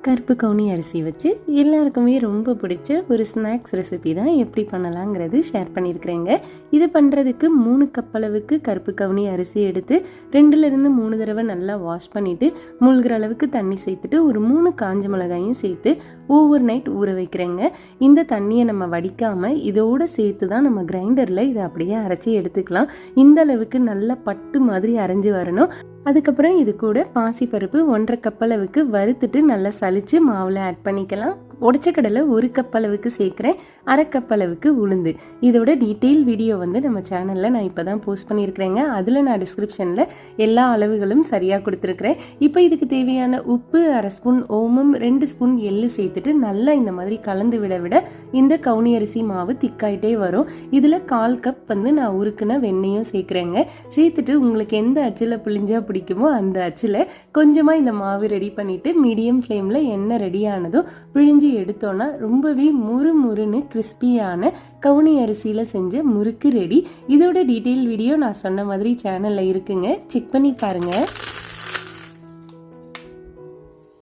கருப்பு கவுனி அரிசி வச்சு எல்லாருக்குமே ரொம்ப பிடிச்ச ஒரு ஸ்நாக்ஸ் ரெசிபி தான் எப்படி பண்ணலாங்கிறது ஷேர் பண்ணியிருக்கிறேங்க. இது பண்ணுறதுக்கு 3 கப் அளவுக்கு கருப்பு கவுனி அரிசி எடுத்து 2லேருந்து 3 தடவை நல்லா வாஷ் பண்ணிவிட்டு மூழ்கிற அளவுக்கு தண்ணி சேர்த்துட்டு ஒரு 3 காஞ்ச மிளகாயும் சேர்த்து ஓவர் நைட் ஊற வைக்கிறேங்க. இந்த தண்ணியை நம்ம வடிக்காமல் இதோடு சேர்த்து தான் நம்ம கிரைண்டரில் இதை அப்படியே அரைச்சி எடுத்துக்கலாம். இந்த அளவுக்கு நல்லா பட்டு மாதிரி அரைஞ்சி வரணும். அதுக்கப்புறம் இது கூட பாசிப்பருப்பு 1.5 கப் அளவுக்கு வறுத்துட்டு நல்லா சலிச்சு மாவில் ஆட் பண்ணிக்கலாம். உடச்ச கடலை 1 கப் அளவுக்கு சேர்க்குறேன். 1/2 கப் அளவுக்கு உளுந்து. இதோட டீட்டெயில் வீடியோ நம்ம சேனலில் நான் இப்போ தான் போஸ்ட் பண்ணியிருக்கிறேங்க. அதில் நான் டிஸ்கிரிப்ஷனில் எல்லா அளவுகளும் சரியாக கொடுத்துருக்குறேன். இப்போ இதுக்கு தேவையான உப்பு 1/2 ஸ்பூன், ஓமம் 2 ஸ்பூன் எள்ளு சேர்த்துட்டு நல்லா இந்த மாதிரி கலந்து விட இந்த கவுனி அரிசி மாவு திக்காயிட்டே வரும். இதில் 1/4 கப் நான் உருக்குன வெண்ணெயும் சேர்க்குறேங்க. சேர்த்துட்டு உங்களுக்கு எந்த அச்சில் பிழிஞ்சா பிடிக்குமோ அந்த அச்சில் கொஞ்சமாக இந்த மாவு ரெடி பண்ணிவிட்டு மீடியம் ஃப்ளேமில் எண்ணெய் ரெடி ஆனதும் பிழிஞ்சு எடுத்தோன்னா ரொம்பவே முறுமுறுன்னு கிறிஸ்பியான கவுனி அரிசியில் செஞ்ச முறுக்கு ரெடி. இதோட டீட்டெயில் வீடியோ நான் சொன்ன மாதிரி சேனலில் இருக்குங்க, செக் பண்ணி பாருங்கள்.